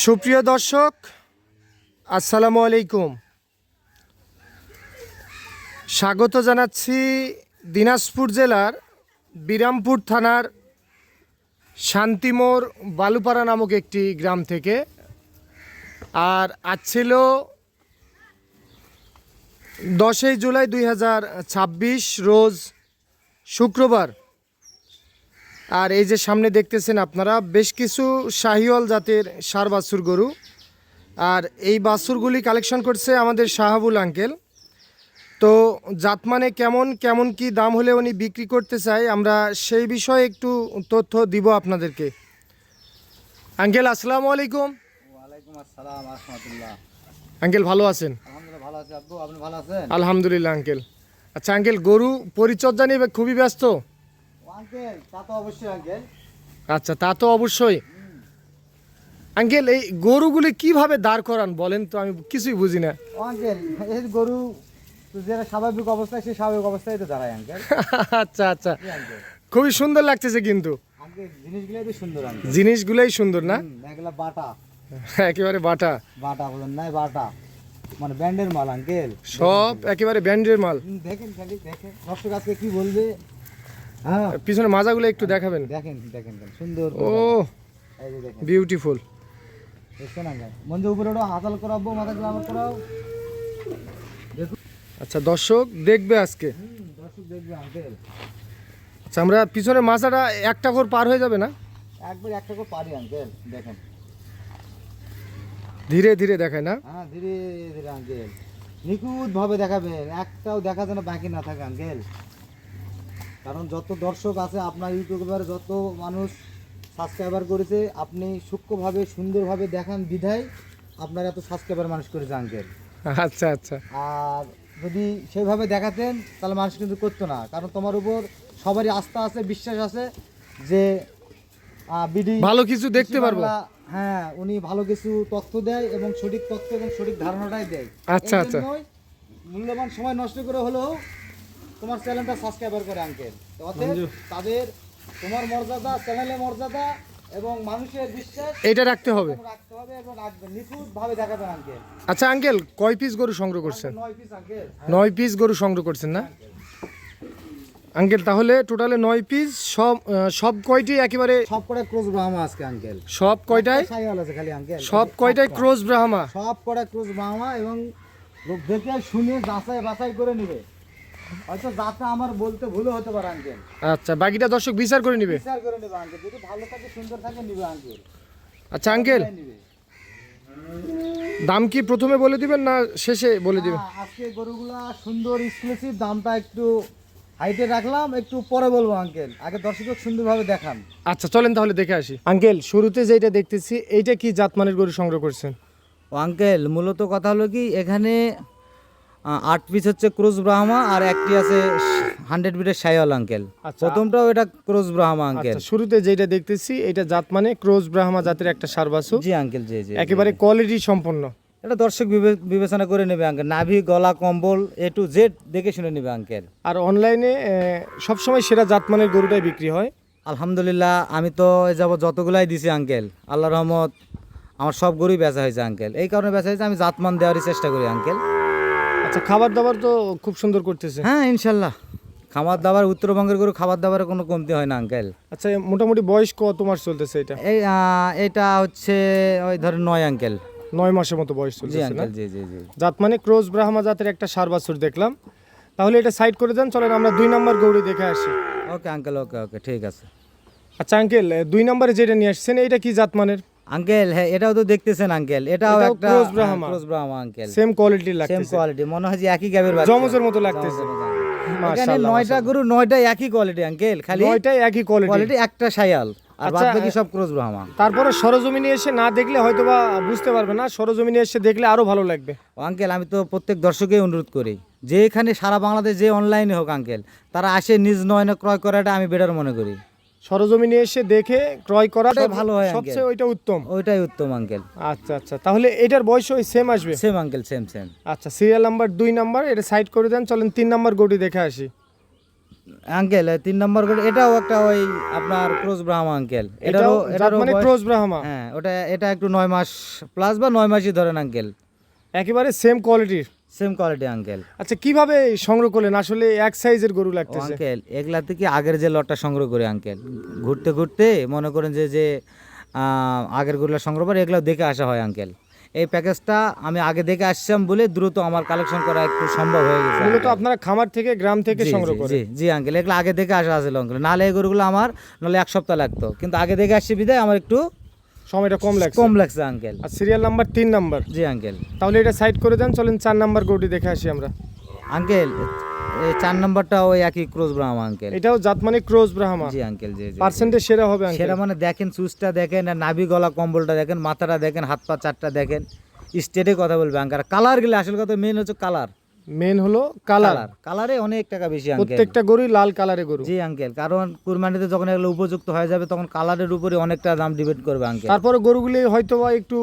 সুপ্রিয় দর্শক, আসসালামু আলাইকুম। স্বাগত জানাচ্ছি দিনাজপুর জেলার বিরামপুর থানার শান্তিমোড় বালুপাড়া নামক একটি গ্রাম থেকে। আর আজ ছিল 10 জুলাই 2026 রোজ শুক্রবার। আর এই যে সামনে দেখতেছেন আপনারা বেশ কিছু শাহিওয়াল জাতের ষাঁড় বাছুর গরু। আর এই বাছুরগুলি কালেকশন করছে আমাদের শাহাবুল আঙ্কেল। তো জাতমানে কেমন কি দাম হলে উনি বিক্রি করতে চায়, আমরা সেই বিষয়ে একটু তথ্য দিব আপনাদেরকে। আঙ্কেল আসসালামু আলাইকুম। ওয়ালাইকুম আসসালাম রাহমাতুল্লাহ। আঙ্কেল ভালো আছেন? আলহামদুলিল্লাহ ভালো আছি আব্বু, আপনি ভালো আছেন? আলহামদুলিল্লাহ আঙ্কেল। আচ্ছা আঙ্কেল, গরু পরিচর্যা নিয়ে খুবই ব্যস্ত। আঙ্কেল তা তো অবশ্যই আঙ্কেল। আচ্ছা, তা তো অবশ্যই। আঙ্কেল, এই গরুগুলি কিভাবে দাঁড় করান বলেন তো, আমি কিছুই বুঝি না। আঙ্কেল এই গরু তো যেটা স্বাভাবিক অবস্থায় সেই স্বাভাবিক অবস্থায় তো দাঁড়ায় আঙ্কেল। আচ্ছা আচ্ছা, আঙ্কেল খুবই সুন্দর লাগতেছে কিন্তু। আঙ্কেল জিনিসগুলাই তো সুন্দর আঙ্কেল। জিনিসগুলোই সুন্দর না? এগুলা বাটা একেবারে বাটা। বাটা বলেন নাই বাটা, মানে ব্র্যান্ডের মাল আঙ্কেল, সব একেবারে ব্র্যান্ডের মাল। দেখেন খালি দেখেন দর্শক আজকে কি বলবে। হ্যাঁ পিছনে মাজাগুলো একটু দেখাবেন। দেখেন দেখেন সুন্দর। ও এই যে দেখেন বিউটিফুল। দেখছেন আঙ্কেল, মঞ্জে উপরে ওটা হাতাল করাবো, মাথা গ্লাম করাও। দেখুন আচ্ছা, দর্শক দেখবে আজকে। দর্শক দেখবে আঙ্কেল। আচ্ছা, আমরা পিছনে মাজাটা একটা করে পার হয়ে যাবে না? একবার একটা করে পারি আঙ্কেল, দেখেন ধীরে ধীরে দেখায় না? হ্যাঁ ধীরে ধীরে আঙ্কেল, নিখুঁত ভাবে দেখাবেন, একটাও দেখা যেন বাকি না থাকে আঙ্কেল। কারণ যত দর্শক আছে আপনার ইউটিউবের, যত মানুষ সাবস্ক্রাইবার করেছে, আপনি সূক্ষ্মভাবে সুন্দরভাবে দেখান বিধায় আপনার এত সাবস্ক্রাইবার মানুষ করেছে আঙ্কেল। আচ্ছা আচ্ছা। আর যদি সেইভাবে দেখাতেন তাহলে মানুষ কিন্তু করতো না, কারণ তোমার উপর সবারই আস্থা আছে, বিশ্বাস আছে যে বিডি ভালো কিছু দেখতে পারবো। হ্যাঁ উনি ভালো কিছু তথ্য দেয় এবং সঠিক তথ্য এবং সঠিক ধারণাটাই দেয়। আচ্ছা আচ্ছা। মূল্যবান সময় নষ্ট করে হলেও তোমার চ্যানেলটা সাবস্ক্রাইবার করে আঙ্কেল। অতএব তাদের তোমার মর্যাদা, চ্যানেলের মর্যাদা এবং মানুষের বিশ্বাস এটা রাখতে হবে এবং রাখবেন, নিখুঁত ভাবে দেখাবেন আঙ্কেল। আচ্ছা আঙ্কেল, কয় পিস গরু সংগ্রহ করছেন? 9 পিস আঙ্কেল। 9 পিস গরু সংগ্রহ করছেন না আঙ্কেল? তাহলে টোটালে 9 পিস। সব কয়টি একেবারে সব কটা ক্রস ব্রাহ্মা আজকে আঙ্কেল। সব কয়টায়? সাইওয়াল আছে খালি আঙ্কেল। সব কয়টায় ক্রস ব্রাহ্মা? সব কটা ক্রস ব্রাহ্মা, এবং লোক দেখে শুনে যাচাই বাছাই করে নিবে। হয়তো যাতে আমার বলতে ভুল হতে পারে আঙ্কেল। আচ্ছা, বাকিটা দর্শক বিচার করে নিবে। বিচার করে নেবে আঙ্কেল, যদি ভালো থাকে সুন্দর থাকে নিবে আঙ্কেল। আচ্ছা আঙ্কেল, নিবে। দাম কি প্রথমে বলে দিবেন না শেষে বলে দিবেন? আজকে গরুগুলা সুন্দর এক্সক্লুসিভ, দামটা একটু হাইটে রাখলাম, একটু পরে বলবো আঙ্কেল। আগে দর্শক সুন্দরভাবে দেখান। আচ্ছা চলেন তাহলে দেখে আসি। আঙ্কেল, শুরুতে যেটা দেখতেছি এইটা কি জাতমানের গরু সংগ্রহ করছেন? ও আঙ্কেল, মূলত কথা হলো কি, এখানে 8 পিস হচ্ছে ক্রস ব্রাহ্মা আর একটি আছে 100 বিটের সাইওয়াল আঙ্কেল। আচ্ছা। প্রথমটাও এটা ক্রস ব্রাহ্মা আঙ্কেল। আচ্ছা, শুরুতে যেটা দেখতেছি এটা জাতমানে ক্রস ব্রাহ্মা জাতের একটা ষাঁড় বাছুর। জি আঙ্কেল, জি জি। একেবারে কোয়ালিটি সম্পন্ন। এটা দর্শক বিবেচনা করে নেবে আঙ্কেল, নাভি গলা কম্বল A to Z দেখে শুনে নেবে আঙ্কেল। আর অনলাইনে সবসময় সেরা জাতমানের গরুটাই বিক্রি হয়। আলহামদুলিল্লাহ, আমি তো এ যাবো যতগুলাই দিছি আঙ্কেল, আল্লাহর রহমত আমার সব গরুই বেচা হয়েছে আঙ্কেল। এই কারণে বেচা হয়েছে, আমি জাতমান দেওয়ারই চেষ্টা করি আঙ্কেল। আচ্ছা, খাবার দাবার তো খুব সুন্দর করতেছে। হ্যাঁ ইনশাল্লাহ, খাবার দাবার উত্তরবঙ্গের গরু খাবার দাবারের কোনো কমতি হয় না আঙ্কেল। আচ্ছা, মোটামুটি বয়স কত মাস চলতেছে এটা? এটা হচ্ছে ওই ধরেন 9 আঙ্কেল। 9 মাসের মতো বয়স জি চলতেছে না? আঙ্কেল, জি জি জি। জাতমানে ক্রস ব্রাহ্মা জাতের একটা ষাঁড় বাছুর দেখলাম। তাহলে এটা সাইড করে দেন, চলেন আমরা 2 নম্বর গরু দেখে আসি। ওকে আঙ্কেল, ওকে ওকে ঠিক আছে। আচ্ছা আঙ্কেল, 2 নম্বরে যেটা নিয়ে আসছেন এইটা কি জাতমানের? আঙ্কেল হ্যাঁ এটাও তো দেখতেছেন আঙ্কেল, এটাও এটাও একটা cross Brahma. Cross Brahma uncle. Same কোয়ালিটির সেম লাগতেছে, কোয়ালিটি, মনে হয় যে একই গাবের বাচ্চা, জমজের মতো লাগতেছে। এখানে মাশাআল্লাহ, 9টা গরু 9টাই একই কোয়ালিটি আঙ্কেল, খালি 9টাই একই কোয়ালিটি। কোয়ালিটি, একটা সাইয়াল আর আচ্ছা, বাদ বাকি সব ক্রস ব্রাহ্মা। তারপরে সরজমিনে এসে না দেখলে হয়তোবা বুঝতে পারবে না, সরজমিনে এসে দেখলে আরো ভালো লাগবে। আঙ্কেল আমি তো প্রত্যেক দর্শকেই অনুরোধ করি, যে এখানে সারা বাংলাদেশ যে অনলাইনে হোক আঙ্কেল, তারা আসে নিজ নয়নে ক্রয় করাটা আমি বেটার মনে করি। সরজমিনে এসে দেখে ক্রয় করাটা ভালো হয় আঙ্কেল, সবচেয়ে ওইটা উত্তম। ওইটাই উত্তম আঙ্কেল। আচ্ছা আচ্ছা, তাহলে এটার বয়স ওই সেম আসবে? Same uncle, same same. আচ্ছা, সিরিয়াল নাম্বার 2 নাম্বার, এটা সাইড করে দেন, চলেন 3 নাম্বার গরুটি দেখে আসি। আঙ্কেল 3 নম্বর গরু এটাও একটা ওই আপনার ক্রস ব্রাহ্মা আঙ্কেল, এটাও এটারও মানে বয়স- ক্রস ব্রাহ্মা, হ্যাঁ এটা একটু 9 মাস প্লাস বা 9 মাসই ধরেন আঙ্কেল, একেবারে সেম কোয়ালিটির। Same quality uncle. আচ্ছা কিভাবে সংগ্রহ করলেন? আসলে এক সাইজের গরু ও লাগতেছে। আঙ্কেল এগুলা থেকে আগের যে লটটা সংগ্রহ করে আঙ্কেল, ঘুরতে ঘুরতে মনে করেন যে আগের গরুলা সংগ্রহ করে এগুলো দেখে আসা হয় আঙ্কেল। এই প্যাকেজটা আমি আগে দেখে আসছিলাম বলে দ্রুত আমার কালেকশন করা একটু সম্ভব হয়ে গেছে মূলত আঙ্কেল। আপনারা খামার থেকে, গ্রাম থেকে জি, সংগ্রহ জি, করেন। জি জি আঙ্কেল, এগুলো আগে দেখে আসা আছে আঙ্কেল, নাহলে এই গরুগুলো আমার নাহলে 1 সপ্তাহ লাগতো, কিন্তু আগে দেখে আসছি বিদায় আমার একটু সময়টা কম লাগছে। কম লাগছে আঙ্কেল। আর সিরিয়াল নাম্বার 3 নাম্বার, জি আঙ্কেল। তাহলে এটা সাইড করে দেন, চলেন 4 নাম্বার গরুটি দেখে আসি আমরা। আঙ্কেল এই 4 নম্বরটা ওই একই ক্রস ব্রাহ্মা আঙ্কেল। এটাও জাত মানে ক্রস ব্রাহ্মা, জি আঙ্কেল, জি জি। পার্সেন্টেজ সেরা হবে আঙ্কেল। সেটা মানে দেখেন চুজটা দেখেন, আর নাভি গলা কম্বলটা দেখেন, মাথাটা দেখেন, হাত পা চারটা দেখেন, স্টেটে কথা বলবে আঙ্কেল। কালার গেলে আসল কথা মেন হচ্ছে কালার, মেন হলো কালার। কালারে অনেক টাকা বেশি আঙ্কেল। প্রত্যেকটা গরুই লাল কালারের গরু। জি আঙ্কেল, কারণ কুরবানিতে যখন এগুলো উপযুক্ত হয়ে যাবে তখন কালারের উপরে অনেকটা দাম ডিপেন্ড করবে আঙ্কেল। তারপরে গরুগুলি হয়তো বা একটু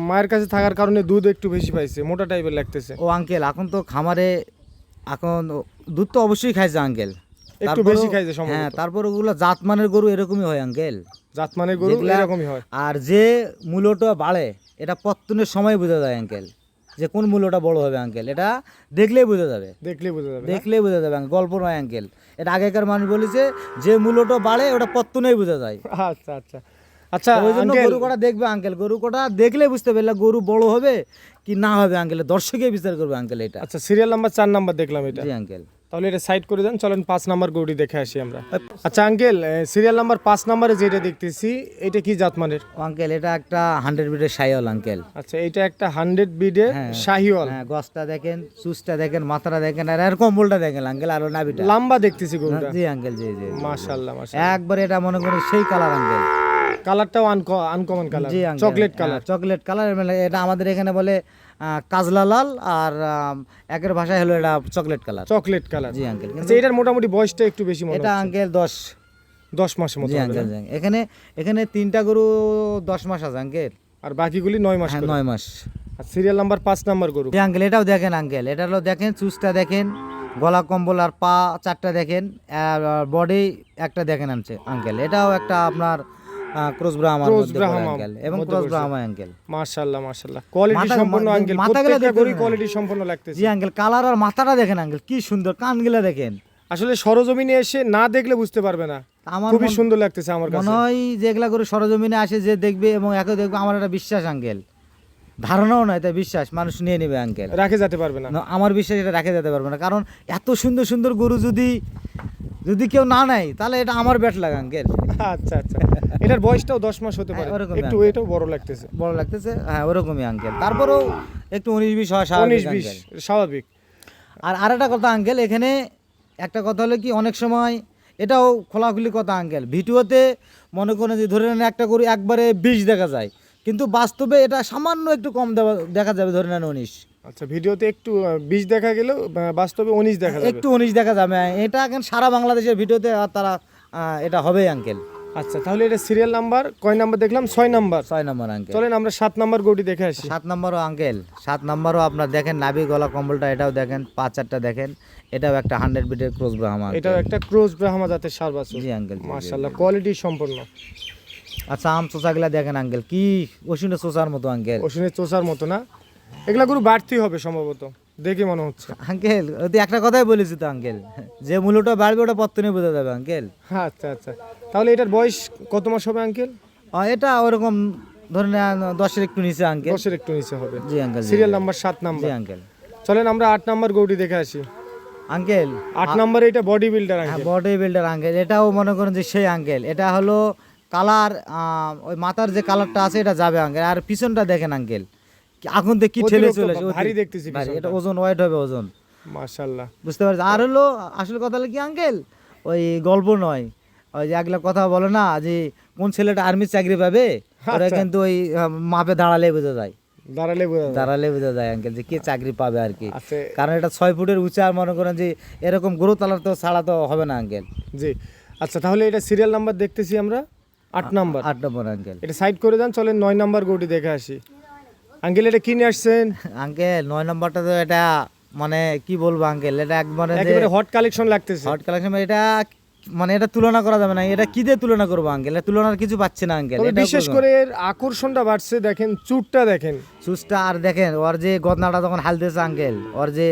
মায়ের কাছে থাকার কারণে দুধ একটু বেশি পাইছে, মোটা টাইপের লাগতেছে। ও আঙ্কেল এখন তো খামারে এখন দুধ তো অবশ্যই খাইছে আঙ্কেল, একটু বেশি খাইছে সম্ভবত। হ্যাঁ, তারপর ওগুলো জাতমানের গরু এরকমই হয় আঙ্কেল। জাত মানে গরু যেগুলা- এরকমই হয়। আর যে মূল্যটা বাড়ে এটা পত্তনের সময় বোঝা যায় আঙ্কেল, যে কোন মূল্যটা বড় হবে আঙ্কেল, এটা দেখলেই বোঝা যাবে, দেখলে বোঝা যাবে না? দেখলেই বোঝা যাবে আঙ্কেল, গল্প নয় আঙ্কেল। এটা আগেকার মানুষ বলেছে যে মূল্যটা বাড়ে ওটা পত্তনেই বোঝা যায়। আচ্ছা আচ্ছা আচ্ছা ওই জন্য আঙ্কেল, গরু কটা দেখবে আঙ্কেল, গরু কটা দেখলে বুঝতে পারলে গরু বড় হবে কি না হবে আঙ্কেল, দর্শকে বিচার করবে আঙ্কেল এটা। আচ্ছা সিরিয়াল নাম্বার 4 নাম্বার দেখলাম এটা, জি আঙ্কেল। তাহলে এটা সাইড করে দেন, চলেন 5 নাম্বার গরুটি দেখে আসি আমরা। আচ্ছা আঙ্কেল, সিরিয়াল নাম্বার 5 নাম্বারে যেটা দেখতেছি এটা কি জাত মানের? ও আঙ্কেল এটা একটা 100 বিটের সাইওয়াল আঙ্কেল। আচ্ছা এটা একটা 100 বিডের হ্যাঁ। শাহিওয়াল। হ্যাঁ, গছটা দেখেন, চুজটা দেখেন, মাথাটা দেখেন, আর এর কম্বলটা দেখেন আঙ্কেল, আর নাভিটা। লম্বা দেখতেছি গরুটা। জি আঙ্কেল, জি জি। মাশাআল্লাহ মাশাআল্লাহ, একবার এটা মনে করেন সেই কালার আঙ্কেল। কালারটাও আনকমন কালার, জি uncle, chocolate colour. Chocolate colour, এটা আমাদের এখানে বলে কাজলা লাল, আর একের ভাষায় হলো এটা চকলেট কালার। Chocolate colour. জি আঙ্কেল। আচ্ছা এটার মোটামুটি বয়সটা একটু বেশি মনে এটা হচ্ছে, আঙ্কেল 10 মাসের মতো জি হবে আঙ্কেল, না? জি। এখানে 3টা গরু 10 মাস আছে আঙ্কেল। আর বাকিগুলি 9 মাস হ্যাঁ, করে। 9 মাস। আর সিরিয়াল নাম্বার 5 নাম্বার গরু, জি আঙ্কেল, এটাও দেখেন আঙ্কেল, এটা হলো দেখেন চুজটা দেখেন, গলা কম্বল আর পা 4টা দেখেন, আর বডি একটা দেখেন আনছে আঙ্কেল। এটাও একটা আপনার ক্রস ব্রাহ্মার ক্রস মধ্যে পড়ে ব্রাহ্মা আঙ্কেল, এবং মধ্যে ক্রস পড়ছে। ব্রাহ্মা আঙ্কেল। মাশাআল্লাহ মাশাআল্লাহ, কোয়ালিটি মাথা- সম্পন্ন মা- আঙ্কেল, মাথাগুলো প্রত্যেকটা দেখবেন গরুই না। কোয়ালিটি সম্পন্ন লাগতেছে। জি আঙ্কেল, কালার আর মাথাটা দেখেন আঙ্কেল, কি সুন্দর, কানগুলা দেখেন। আসলে সরজমিনে এসে না দেখলে বুঝতে পারবে না, আমার খুবই সুন্দর লাগতেছে আমার মনে কাছে। হয় যেগুলা করে সরজমিনে আসে যে দেখবে এবং একই দেখবে, আমার একটা বিশ্বাস আঙ্কেল, ধারণাও নয়, তাই বিশ্বাস মানুষ নিয়ে নেবে আঙ্কেল। রাখে যেতে পারবে না। না, আমার বিশ্বাস এটা রাখা যেতে পারবে না, কারণ এত সুন্দর সুন্দর গরু যদি কেউ না নেয় তাহলে এটা আমার ব্যাট লাগে আঙ্কেল। আচ্ছা আচ্ছা, এটার বয়সটাও 10 মাস হতে পারে, হ্যাঁ, ওরকমই একটু আঙ্কেল। এটাও বড় লাগতেছে। বড় লাগতেছে, হ্যাঁ ওরকমই আঙ্কেল, তারপরেও একটু 19-20 হওয়া স্বাভাবিক 19-20 আঙ্কেল। স্বাভাবিক। আর আরেকটা কথা আঙ্কেল, এখানে একটা কথা হলো কি, অনেক সময় এটাও খোলাখুলি কথা আঙ্কেল, ভিডিওতে মনে করেন যে ধরে নেন একটা গরু একবারে 20 দেখা যায়, কিন্তু বাস্তবে এটা সামান্য একটু কম দেখা যাবে, ধরে নেন 19। আচ্ছা ভিডিওতে একটু 20 দেখা গেলেও বাস্তবে 19 দেখা যাবে। একটু 19 দেখা যাবে, এটা এখন সারা বাংলাদেশের ভিডিওতে আর তারা এটা হবেই আঙ্কেল। আচ্ছা তাহলে এটা সিরিয়াল নাম্বার কয় নাম্বার দেখলাম? 6 নাম্বার। 6 নম্বর আঙ্কেল। চলেন আমরা 7 নাম্বার গরুটি দেখে আসি। 7 নম্বরও আঙ্কেল, 7 নম্বরও আপনার দেখেন, নাভি গলা কম্বলটা এটাও দেখেন, পা 4টা দেখেন, এটাও একটা 100 বিটের ক্রস ব্রাহ্মা আঙ্কেল। এটাও একটা ক্রস ব্রাহ্মা জাতের ষাঁড় বাছুর। জি আঙ্কেল, জি, জি। মাশাআল্লাহ কোয়ালিটি সম্পন্ন। আচ্ছা আম চোষাগুলা দেখেন আঙ্কেল, কি ওষুনে চোষার মতো আঙ্কেল। ওষুনের চোষার মতো না, এগুলা গরু বাড়তি হবে সম্ভবত, দেখে মনে হচ্ছে। আঙ্কেল ওই তো একটা কথাই বলেছি তো আঙ্কেল, যে মূল্যটা বাড়বে ওটা পত্তনে বোঝা যাবে আঙ্কেল। আচ্ছা আচ্ছা, তাহলে এটার বয়স কত মাস হবে আঙ্কেল? এটা ওরকম ধরে নেন 10-এর একটু নিচে আঙ্কেল। 10-এর একটু নিচে হবে। জি আঙ্কেল, জি, সিরিয়াল জি। Number 7 G number. আঙ্কেল। চলেন আমরা 8 নাম্বার গরুটি দেখে আসি। আঙ্কেল 8 নাম্বারে এটা বডি বিল্ডার হ্যাঁ, আঙ্কেল। বডি বিল্ডার আঙ্কেল, এটাও মনে করেন যে সেই আঙ্কেল, এটা হলো কালার, ওই মাথার যে কালারটা আছে এটা যাবে আঙ্কেল, আর পিছনটা দেখেন আঙ্কেল, এখন তো কি ঠেলে অতিরিক্ত চলে আসে, ভারী দেখতেছি ভারী, পিছনটা। এটা ওজন ওয়েট হবে ওজন, মাশাআল্লাহ। বুঝতে পারছি। আর হলো আসলে কথা হলো কি আঙ্কেল, ওই গল্প নয়, ওই যে একলা কথা বলে না যে কোন ছেলেটা আর্মির চাকরি পাবে, ওরা আচ্ছা। কিন্তু ওই মাপে দাঁড়ালে বোঝা যায়, দাঁড়ালে বোঝা যায়। দাঁড়ালে বোঝা যায় আঙ্কেল যে কে চাকরি পাবে আর কি। আচ্ছা কারণ এটা 6 ফুটের উঁচা, আর মনে করেন যে এরকম গরু তালার তো ছাড়া তো হবে না আঙ্কেল। জি। আচ্ছা তাহলে এটা সিরিয়াল নাম্বার দেখতেছি আমরা 8 নাম্বার। 8 নম্বর আঙ্কেল। এটা সাইড করে দেন, চলেন 9 নাম্বার গরুটি দেখে আসি। আঙ্কেল এটা কিনে আসছেন? আঙ্কেল 9 নম্বরটা তো এটা মানে কি বলবো আঙ্কেল, এটা একবারে একেবারে হট কালেকশন লাগতেছে। হট কালেকশন, এটা মানে এটা তুলনা করা যাবে না। এটা কি দিয়ে তুলনা করবো আঙ্কেল, এটা তুলনার কিছু পাচ্ছে না আঙ্কেল। তবে বিশেষ করে এর আকর্ষণটা বাড়ছে, দেখেন চুটটা দেখেন, সুসটা, আর দেখেন ওর যে গদনাটা যখন হালতেছে আঙ্কেল, ওর যে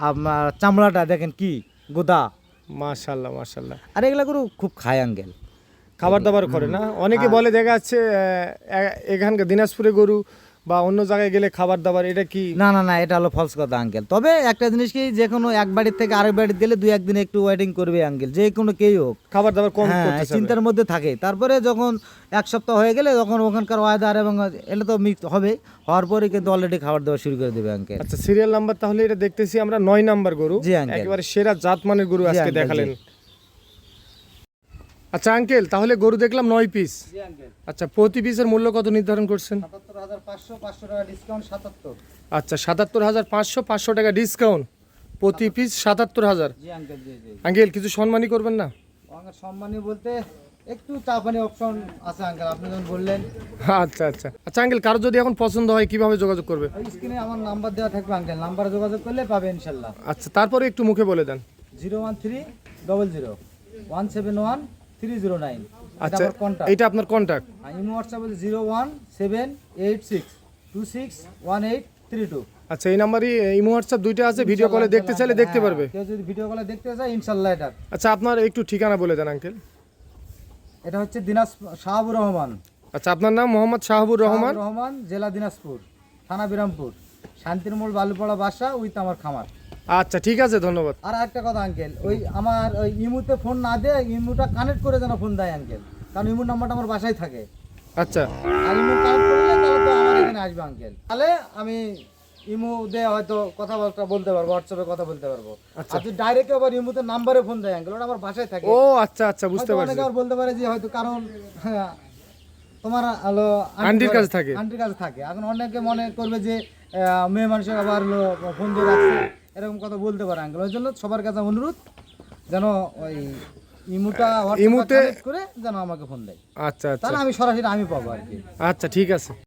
আপনার চামড়াটা দেখেন কি গোদা। মাশাআল্লাহ মাশাআল্লাহ। আর এগুলা গরু খুব খায় আঙ্কেল, খাবার দাবার করে না? অনেকে বলে দেখা যাচ্ছে এখানকার দিনাজপুরে গরু বা অন্য জায়গায় গেলে খাবার দাবার, এটা কি? না না না, এটা হলো ফলস কথা আঙ্কেল। তবে একটা জিনিস কি, যে কোনো এক বাড়ির থেকে আরেক বাড়িতে গেলে 2-1 দিন একটু ওয়েটিং করবে আঙ্কেল, যে কোনো কেই হোক, খাবার দাবার কম হ্যাঁ, করতে চাবে। চিন্তার মধ্যে থাকে। তারপরে যখন 1 সপ্তাহ হয়ে গেলে তখন ওখানকার ওয়েদার এবং এটা তো মিক্স হবে, হওয়ার পরে কিন্তু অলরেডি খাবার দেওয়া শুরু করে দেবে আঙ্কেল। আচ্ছা, সিরিয়াল নাম্বার তাহলে এটা দেখতেছি আমরা 9 নাম্বার গরু। জি আঙ্কেল। একেবারে সেরা জাতমানের গরু জি আজকে আঙ্কেল, দেখালেন। আচ্ছা আঙ্কেল, তাহলে গরু দেখলাম 9 পিস। জি আঙ্কেল। আচ্ছা, প্রতি পিসের মূল্য কত নির্ধারণ করছেন? 77,500, 500 টাকা ডিসকাউন্ট 77। আচ্ছা, 77,500, 500 টাকা ডিসকাউন্ট, প্রতি পিস 77,000। জি আঙ্কেল, জি জি। আঙ্কেল কিছু সম্মানই করবেন না? আঙ্কেল সম্মানী বলতে একটু চা পানি অপশন আছে আঙ্কেল, আপনি যখন বললেন। আচ্ছা আচ্ছা আচ্ছা আঙ্কেল, কারো যদি এখন পছন্দ হয় কিভাবে যোগাযোগ করবে? ওই স্ক্রিনে আমার নাম্বার দেওয়া থাকবে আঙ্কেল, নাম্বারে যোগাযোগ করলে পাবে ইনশাল্লাহ। আচ্ছা, তারপরে একটু মুখে বলে দেন। 01300 171 309। আচ্ছা, কন্টাক্ট। এটা আপনার কন্টাক্ট? Imo WhatsApp 01786261832। আচ্ছা, এই নাম্বারই ইমো হোয়াটসঅ্যাপ দুইটা আছে, ভিডিও কলে দেখতে চাইলে দেখতে পারবে। কেউ যদি ভিডিও কলে দেখতে চায় ইনশাল্লাহ। এটা আচ্ছা, আপনার একটু ঠিকানা বলে দেন আঙ্কেল। এটা হচ্ছে শাহাবুর রহমান। আচ্ছা, আপনার নাম মোহাম্মদ শাহাবুর রহমান। রহমান, জেলা দিনাজপুর, থানা বিরামপুর, শান্তিরমূল বালুপাড়া বাসা, উইথ আমার খামার। আচ্ছা, ঠিক আছে, ধন্যবাদ। আর একটা কথা আঙ্কেল, ওই আমার ওই ইমুতে ফোন না দিয়ে ইমুটা কানেক্ট করে যেন ফোন দেয় আঙ্কেল, কারণ ইমুর নাম্বারটা আমার বাসায় থাকে। আচ্ছা আর ইমু কানেক্ট করলে তাহলে তো আমার এখানে আসবে আঙ্কেল, তাহলে আমি ইমু দিয়ে হয়তো কথাবার্তা বলতে পারবো, হোয়াটসঅ্যাপে কথা বলতে পারবো। আর যদি ডাইরেক্ট আবার ইমুতে নাম্বারে ফোন দেয় আঙ্কেল, ওটা আমার বাসায় থাকে। ও আচ্ছা আচ্ছা, বুঝতে হয়তো পারছি। অনেকে আবার বলতে পারে যে হয়তো কারণ হ্যাঁ, তোমার হলো আন্টির কাছে থাকে। আন্টির কাছে থাকে। এখন অনেকে মনে করবে যে মেয়ে মানুষের আবার হলো ফোন দিয়ে রাখছে, এরকম কথা বলতে পারে আঙ্কেল। ওই জন্য সবার কাছে অনুরোধ যেন ওই ইমুতে করে যেন আমাকে ফোন দেয়। আচ্ছা আচ্ছা তাহলে আমি সরাসরি আমি পাবো আর কি। আচ্ছা, ঠিক আছে।